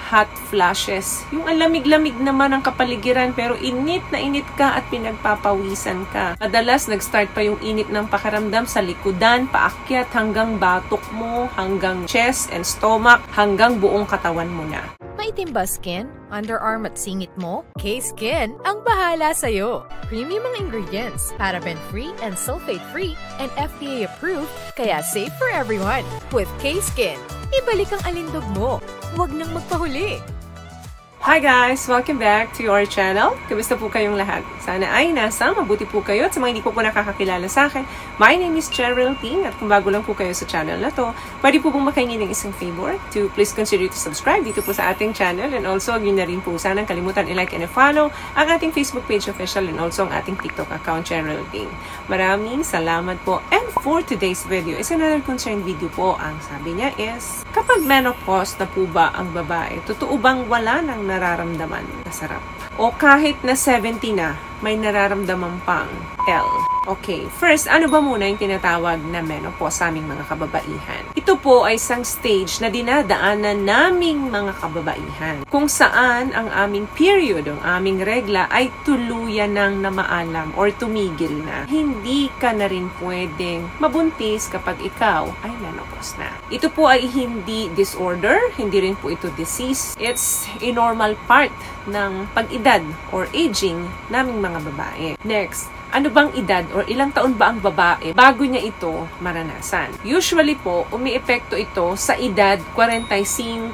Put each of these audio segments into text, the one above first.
hot flashes. Yung ang lamig-lamig naman ang kapaligiran pero init na init ka at pinagpapawisan ka. Madalas nag-start pa yung init ng pakiramdam sa likudan, paakyat hanggang batok mo, hanggang chest and stomach, hanggang buong katawan mo na. Maitim ba skin, underarm at singit mo? K-Skin ang bahala sa'yo. Premium ang ingredients, paraben-free and sulfate-free, and FDA-approved, kaya safe for everyone. With K-Skin, ibalik ang alindog mo. Huwag nang magpahuli. Hi guys! Welcome back to our channel. Kamusta po kayong lahat? Sana ay nasa mabuti po kayo. At sa mga hindi po nakakakilala sa akin, my name is Cheryl Ting. At kung bago lang po kayo sa channel na to, pwede po pong makahingi ng isang favor to please consider to subscribe dito po sa ating channel. And also, yun na rin po sanang kalimutan i-like and i-follow ang ating Facebook page official and also ang ating TikTok account, Cheryl Ting. Maraming salamat po. And for today's video is another concerned video po. Ang sabi niya is, kapag menopause na po ba ang babae, totoo bang wala nang nararamdaman na sarap? O kahit na 70 na, may nararamdaman pang L. Okay, first, ano ba muna yung tinatawag na menopause sa aming mga kababaihan? Ito po ay isang stage na dinadaanan naming mga kababaihan kung saan ang aming period, ang aming regla ay tuluyan ng namaalam or tumigil na. Hindi ka na rin pwedeng mabuntis kapag ikaw ay menopause na. Ito po ay hindi disorder, hindi rin po ito disease. It's a normal part ng pag-edad or aging naming mga babae. Next, ano bang edad or ilang taon ba ang babae bago niya ito maranasan? Usually po, umiepekto ito sa edad 45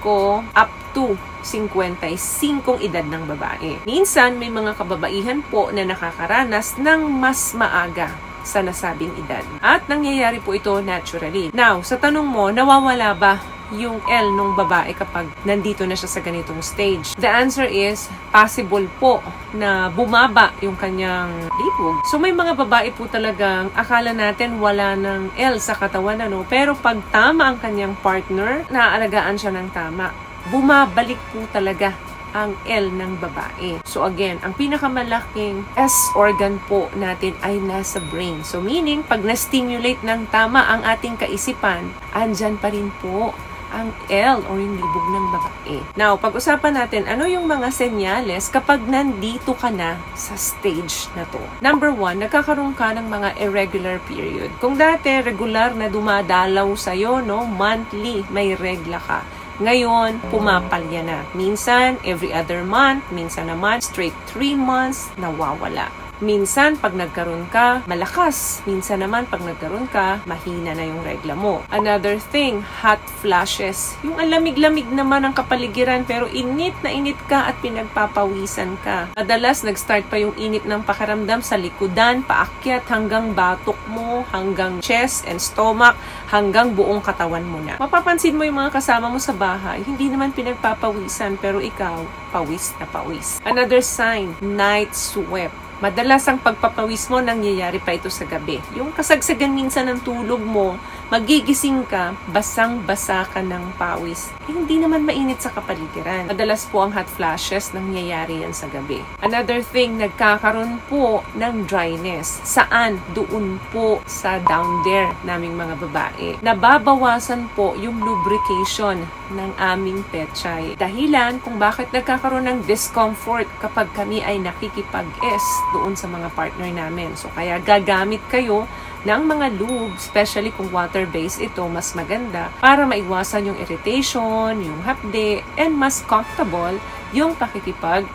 up to 55 edad ng babae. Minsan, may mga kababaihan po na nakakaranas ng mas maaga sa nasabing edad. At nangyayari po ito naturally. Now, sa tanong mo, nawawala ba yung L nung babae kapag nandito na siya sa ganitong stage? The answer is, possible po na bumaba yung kanyang libog. So may mga babae po talagang akala natin wala ng L sa katawan, ano? Pero pag tama ang kanyang partner, naaalagaan siya ng tama, bumabalik po talaga ang L ng babae. So again, ang pinakamalaking S organ po natin ay nasa brain. So meaning, pag na-stimulate ng tama ang ating kaisipan, andyan pa rin po ang L or yung libog ng babae. Now, pag-usapan natin, ano yung mga senyales kapag nandito ka na sa stage na to? Number 1, nagkakaroon ka ng mga irregular period. Kung dati, regular na dumadalaw sa'yo, no? Monthly, may regla ka. Ngayon, pumapalya na. Minsan, every other month, minsan naman, straight 3 months, nawawala. Minsan, pag nagkaroon ka, malakas. Minsan naman, pag nagkaroon ka, mahina na yung regla mo. Another thing, hot flashes. Yung ang lamig-lamig naman ang kapaligiran pero init na init ka at pinagpapawisan ka. Madalas, nag-start pa yung init ng pakiramdam sa likudan, paakyat hanggang batok mo, hanggang chest and stomach, hanggang buong katawan mo na. Mapapansin mo yung mga kasama mo sa bahay, hindi naman pinagpapawisan pero ikaw, pawis na pawis. Another sign, night sweat. Madalas ang pagpapawis mo nangyayari pa ito sa gabi. Yung kasagsagan minsan ng tulog mo, magigising ka, basang-basa ka ng pawis. Hindi naman mainit sa kapaligiran. Madalas po ang hot flashes nangyayari yan sa gabi. Another thing, nagkakaroon po ng dryness. Saan? Doon po sa down there naming mga babae. Nababawasan po yung lubrication ng aming pechay. Dahilan kung bakit nagkakaroon ng discomfort kapag kami ay nakikipag-S doon sa mga partner namin. So, kaya gagamit kayo ng mga lube, especially kung water-based ito, mas maganda para maiwasan yung irritation, yung hapde, and mas comfortable yung pakikipag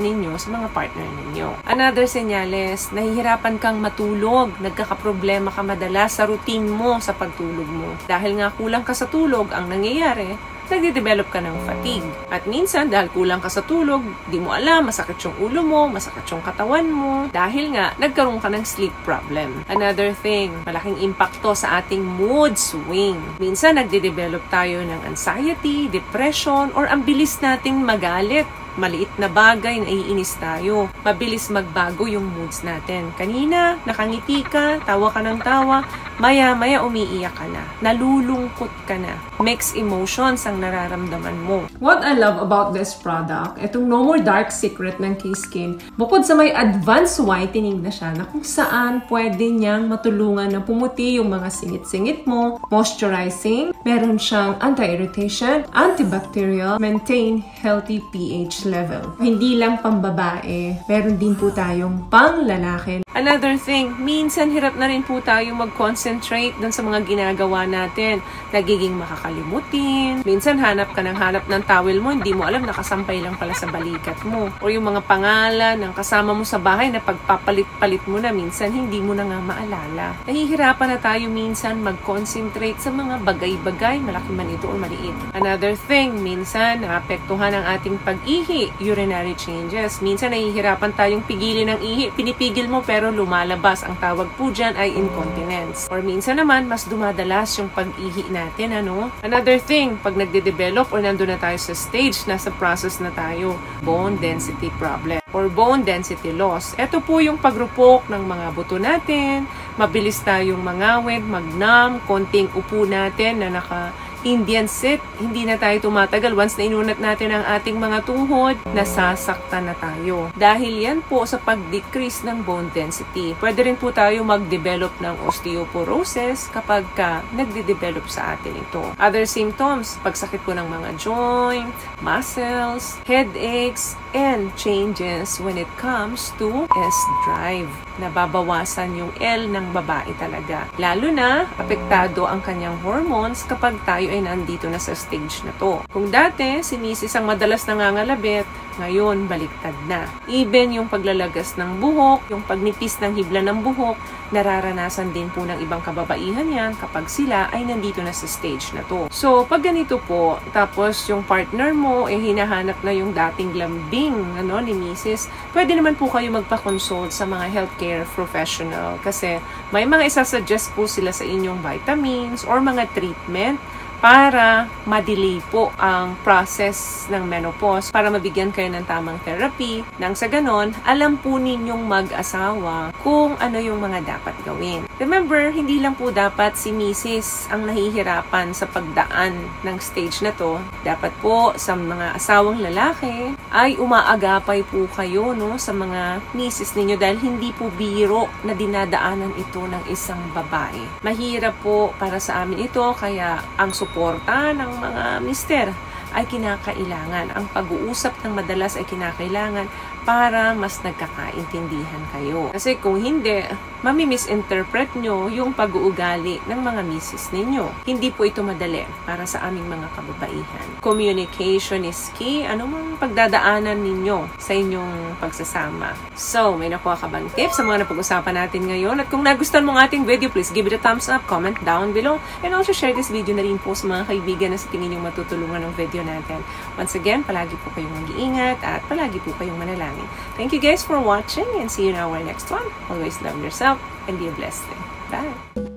ninyo sa mga partner ninyo. Another senyales, nahihirapan kang matulog, nagkakaproblema ka madalas sa routine mo sa pagtulog mo. Dahil nga kulang ka sa tulog, ang nangyayari, nagde-develop ka ng fatigue. At minsan, dahil kulang ka sa tulog, di mo alam, masakit yung ulo mo, masakit yung katawan mo, dahil nga, nagkaroon ka ng sleep problem. Another thing, malaking impacto sa ating mood swing. Minsan, nagde-develop tayo ng anxiety, depression, or ang bilis nating magalit. Maliit na bagay, naiinis tayo. Mabilis magbago yung moods natin. Kanina, nakangiti ka, tawa ka ng tawa, maya-maya umiiyak ka na, nalulungkot ka na, mixed emotions ang nararamdaman mo. What I love about this product, itong No More Dark Secret ng K-Skin, bukod sa may advanced whitening na siya, na kung saan pwede niyang matulungan na pumuti yung mga singit-singit mo, moisturizing, meron siyang anti-irritation, antibacterial, maintain healthy pH level. Hindi lang pambabae, meron din po tayong pang-lalaki. Another thing, minsan hirap na rin po tayo mag-concentrate dun sa mga ginagawa natin. Nagiging makakalimutin. Minsan hanap ka ng towel mo, hindi mo alam, nakasampay lang pala sa balikat mo. O yung mga pangalan ng kasama mo sa bahay na pagpapalit-palit mo na, minsan hindi mo na nga maalala. Nahihirapan na tayo minsan mag-concentrate sa mga bagay-bagay, malaki man ito o maliit. Another thing, minsan naapektuhan ang ating pag-ihi, urinary changes. Minsan nahihirapan tayong pigilin ng ihi, pinipigil mo pero lumalabas. Ang tawag po dyan ay incontinence. Or minsan naman, mas dumadalas yung pag-ihi natin, ano? Another thing, pag nagde-develop or nandun na tayo sa stage, nasa process na tayo, bone density problem or bone density loss. Ito po yung pagrupok ng mga buto natin, mabilis tayong mangawid, magnam, konting upo natin na naka-Indian sit, hindi na tayo tumatagal. Once na inunat natin ang ating mga tuhod, nasasaktan na tayo. Dahil yan po sa pag-decrease ng bone density. Pwede rin po tayo mag-develop ng osteoporosis kapag nagde-develop sa atin ito. Other symptoms, pagsakit po ng mga joint, muscles, headaches, and changes when it comes to S-drive. Nababawasan yung L ng babae talaga. Lalo na, apektado ang kanyang hormones kapag tayo ay nandito na sa stage na to. Kung dati, si Mrs. ang madalas nangangalabit, ngayon, baliktad na. Even yung paglalagas ng buhok, yung pagnipis ng hibla ng buhok, nararanasan din po ng ibang kababaihan yan kapag sila ay nandito na sa stage na to. So, pag ganito po, tapos yung partner mo, hinahanap na yung dating lambing ni Mrs., pwede naman po kayo magpa-consult sa mga healthcare professional kasi may mga isasuggest po sila sa inyong vitamins or mga treatment para ma-delay po ang process ng menopause, para mabigyan kayo ng tamang therapy. Nang sa ganon, alam po ninyong mag-asawa kung ano yung mga dapat gawin. Remember, hindi lang po dapat si Mrs. ang nahihirapan sa pagdaan ng stage na to. Dapat po sa mga asawang lalaki ay umaagapay po kayo sa mga Mrs. ninyo dahil hindi po biro na dinadaanan ito ng isang babae. Mahirap po para sa amin ito, kaya ang suporta ng mga mister ay kinakailangan. Ang pag-uusap ng madalas ay kinakailangan para mas nagkakaintindihan kayo. Kasi kung hindi, mami-misinterpret nyo yung pag-uugali ng mga misis ninyo. Hindi po ito madali para sa aming mga kababaihan. Communication is key. Ano mang pagdadaanan ninyo sa inyong pagsasama. So, may nakuha ka bang tips sa mga napag-usapan natin ngayon? At kung nagustuhan mo ang ating video, please give it a thumbs up, comment down below, and also share this video na rin po sa mga kaibigan na sa tingin yung matutulungan ng video natin. Once again, palagi po kayong mag-iingat at palagi po kayong manalangin. Thank you guys for watching and see you in our next one. Always love yourself and be a blessed day. Bye!